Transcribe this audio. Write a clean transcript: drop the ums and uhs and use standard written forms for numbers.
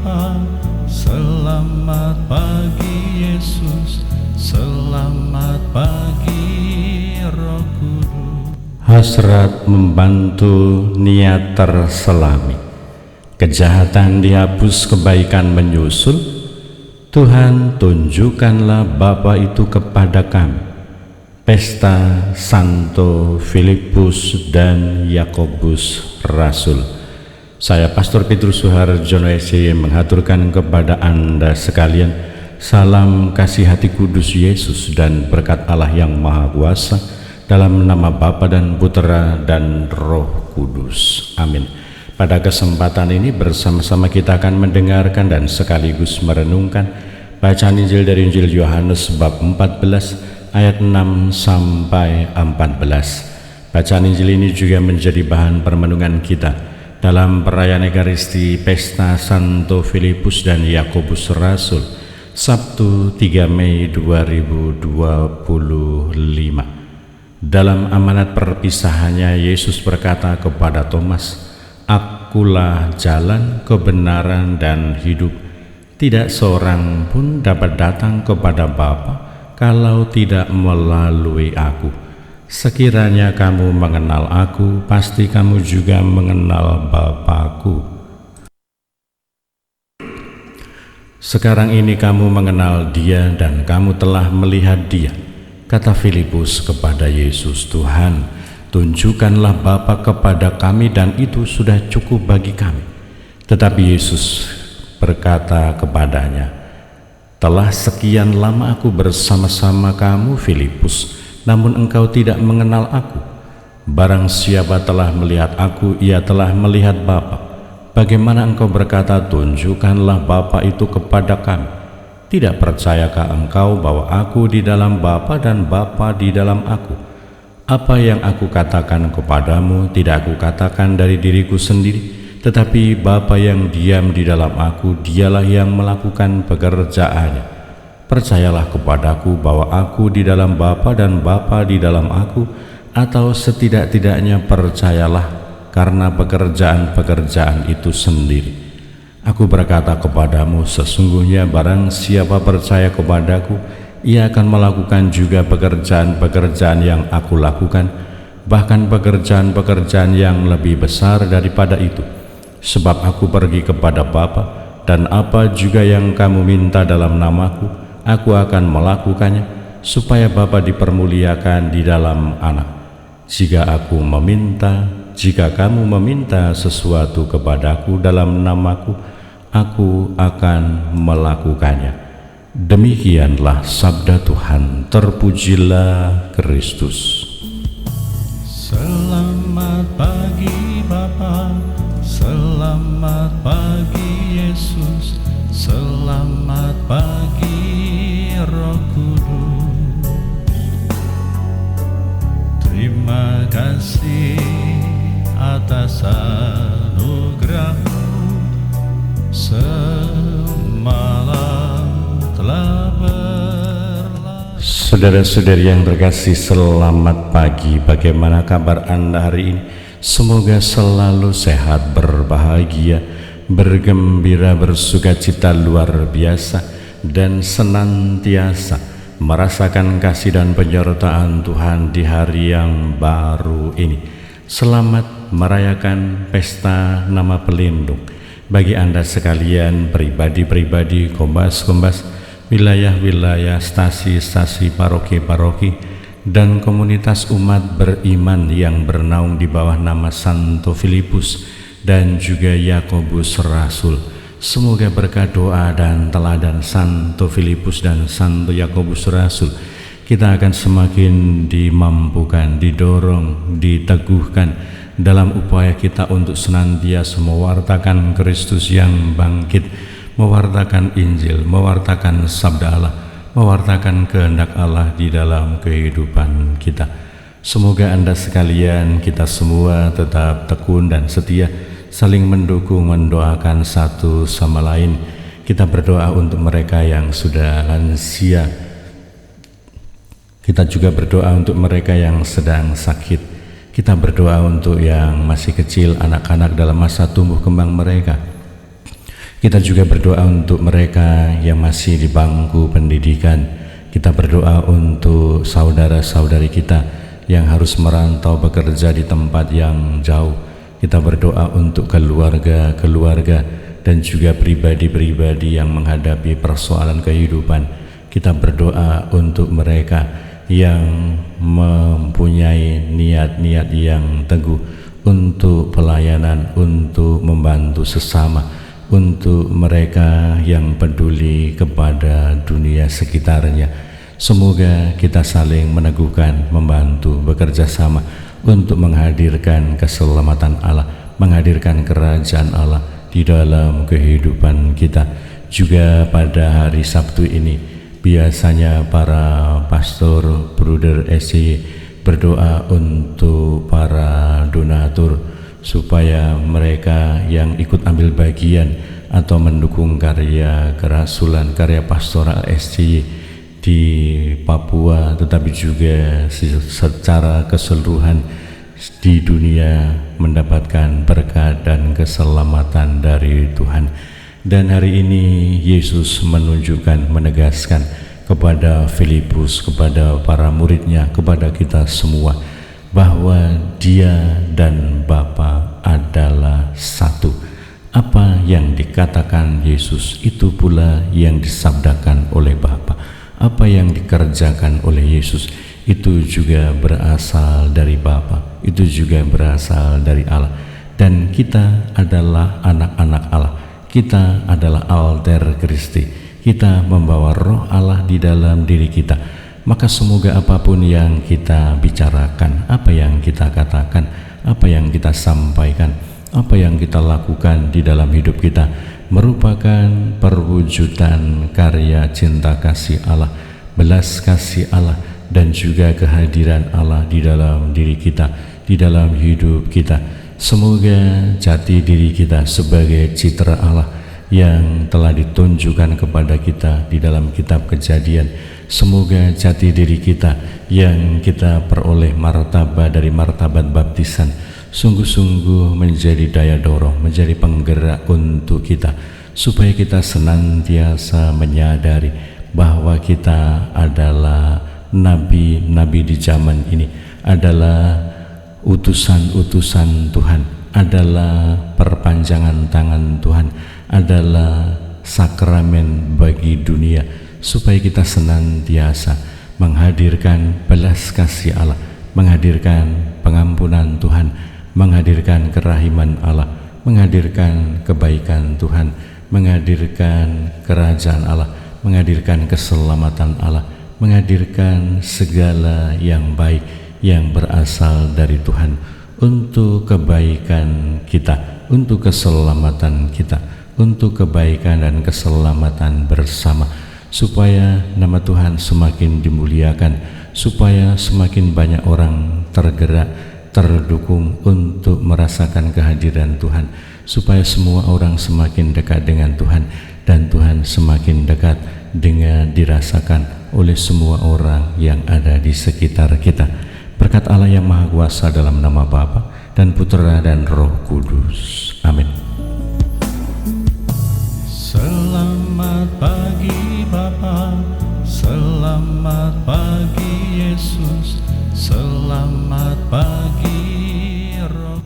Bapa, selamat pagi Yesus, selamat pagi Roh Kudus. Hasrat membantu, niat terselami, kejahatan dihapus, kebaikan menyusul. Tuhan, tunjukkanlah Bapa itu kepada kami. Pesta Santo Filipus dan Yakobus Rasul. Saya Pastor Petrus Suharjono SC menghaturkan kepada Anda sekalian salam kasih hati kudus Yesus dan berkat Allah yang Maha Kuasa, dalam nama Bapa dan Putera dan Roh Kudus. Amin. Pada kesempatan ini bersama-sama kita akan mendengarkan dan sekaligus merenungkan bacaan Injil dari Injil Yohanes bab 14 ayat 6 sampai 14. Bacaan Injil ini juga menjadi bahan permenungan kita dalam perayaan Ekaristi Pesta Santo Filipus dan Yakobus Rasul, Sabtu 3 Mei 2025. Dalam amanat perpisahannya, Yesus berkata kepada Thomas, "Akulah jalan, kebenaran, dan hidup. Tidak seorang pun dapat datang kepada Bapa kalau tidak melalui Aku. Sekiranya kamu mengenal Aku, pasti kamu juga mengenal Bapa-Ku. Sekarang ini kamu mengenal Dia dan kamu telah melihat Dia," kata Filipus kepada Yesus. "Tuhan, tunjukkanlah Bapa kepada kami dan itu sudah cukup bagi kami." Tetapi Yesus berkata kepadanya, "Telah sekian lama Aku bersama-sama kamu, Filipus, namun engkau tidak mengenal Aku. Barang siapa telah melihat Aku, ia telah melihat Bapa. Bagaimana engkau berkata, 'Tunjukkanlah Bapa itu kepada kami'? Tidak percayakah engkau bahwa Aku di dalam Bapa dan Bapa di dalam Aku? Apa yang Aku katakan kepadamu tidak Aku katakan dari diriku sendiri, tetapi Bapa yang diam di dalam Aku, Dialah yang melakukan pekerjaannya. Percayalah kepadaku bahwa Aku di dalam Bapa dan Bapa di dalam Aku, atau setidak-tidaknya percayalah karena pekerjaan-pekerjaan itu sendiri. Aku berkata kepadamu, sesungguhnya barang siapa percaya kepadaku, ia akan melakukan juga pekerjaan-pekerjaan yang Aku lakukan, bahkan pekerjaan-pekerjaan yang lebih besar daripada itu. Sebab Aku pergi kepada Bapa, dan apa juga yang kamu minta dalam namaku, Aku akan melakukannya, supaya Bapa dipermuliakan di dalam Anak. Jika kamu meminta sesuatu kepadaku dalam namaku, Aku akan melakukannya." Demikianlah sabda Tuhan. Terpujilah Kristus. Selamat pagi Bapa, selamat pagi Yesus, selamat pagi Roh Kudus. Terima kasih atas anugerah-Mu, semalam telah berlalu. Saudara-saudari yang terkasih, selamat pagi. Bagaimana kabar Anda hari ini? Semoga selalu sehat, berbahagia, bergembira, bersukacita luar biasa, dan senantiasa merasakan kasih dan penyertaan Tuhan di hari yang baru ini. Selamat merayakan pesta Nama Pelindung bagi Anda sekalian, pribadi-pribadi, kombas-kombas, wilayah-wilayah, stasi-stasi, paroki-paroki, dan komunitas umat beriman yang bernaung di bawah nama Santo Filipus dan juga Yakobus Rasul. Semoga berkat doa dan teladan Santo Filipus dan Santo Yakobus Rasul, kita akan semakin dimampukan, didorong, diteguhkan dalam upaya kita untuk senantiasa mewartakan Kristus yang bangkit, mewartakan Injil, mewartakan sabda Allah, mewartakan kehendak Allah di dalam kehidupan kita. Semoga Anda sekalian, kita semua tetap tekun dan setia, saling mendukung, mendoakan satu sama lain. Kita berdoa untuk mereka yang sudah lansia. Kita juga berdoa untuk mereka yang sedang sakit. Kita berdoa untuk yang masih kecil, anak-anak dalam masa tumbuh kembang mereka. Kita juga berdoa untuk mereka yang masih di bangku pendidikan. Kita berdoa untuk saudara-saudari kita yang harus merantau bekerja di tempat yang jauh. Kita berdoa untuk keluarga-keluarga dan juga pribadi-pribadi yang menghadapi persoalan kehidupan. Kita berdoa untuk mereka yang mempunyai niat-niat yang teguh untuk pelayanan, untuk membantu sesama, untuk mereka yang peduli kepada dunia sekitarnya. Semoga kita saling meneguhkan, membantu, bekerja sama untuk menghadirkan keselamatan Allah, menghadirkan kerajaan Allah di dalam kehidupan kita. Juga pada hari Sabtu ini, biasanya para pastor Bruder SCY berdoa untuk para donatur supaya mereka yang ikut ambil bagian atau mendukung karya kerasulan, karya pastoral SCY di Papua, tetapi juga secara keseluruhan di dunia mendapatkan berkat dan keselamatan dari Tuhan. Dan hari ini Yesus menunjukkan, menegaskan kepada Filipus, kepada para muridnya, kepada kita semua, bahwa Dia dan Bapa adalah satu. Apa yang dikatakan Yesus itu pula yang disabdakan oleh Bapa. Apa yang dikerjakan oleh Yesus itu juga berasal dari Bapa, itu juga berasal dari Allah. Dan kita adalah anak-anak Allah, kita adalah alter Christi, kita membawa roh Allah di dalam diri kita. Maka semoga apapun yang kita bicarakan, apa yang kita katakan, apa yang kita sampaikan, apa yang kita lakukan di dalam hidup kita merupakan perwujudan karya cinta kasih Allah, belas kasih Allah, dan juga kehadiran Allah di dalam diri kita, di dalam hidup kita. Semoga jati diri kita sebagai citra Allah yang telah ditunjukkan kepada kita di dalam kitab Kejadian, semoga jati diri kita yang kita peroleh martabat dari martabat baptisan sungguh-sungguh menjadi daya dorong, menjadi penggerak untuk kita, supaya kita senantiasa menyadari bahwa kita adalah nabi-nabi di zaman ini, adalah utusan-utusan Tuhan, adalah perpanjangan tangan Tuhan, adalah sakramen bagi dunia, supaya kita senantiasa menghadirkan belas kasih Allah, menghadirkan pengampunan Tuhan, menghadirkan kerahiman Allah, menghadirkan kebaikan Tuhan, menghadirkan kerajaan Allah, menghadirkan keselamatan Allah, menghadirkan segala yang baik yang berasal dari Tuhan untuk kebaikan kita, untuk keselamatan kita, untuk kebaikan dan keselamatan bersama, supaya nama Tuhan semakin dimuliakan, supaya semakin banyak orang tergerak, terdukung untuk merasakan kehadiran Tuhan, supaya semua orang semakin dekat dengan Tuhan, dan Tuhan semakin dekat dengan dirasakan oleh semua orang yang ada di sekitar kita. Berkat Allah yang Maha Kuasa, dalam nama Bapa dan Putra dan Roh Kudus. Amin. Selamat pagi Bapa, selamat pagi Yesus, selamat pagi Roh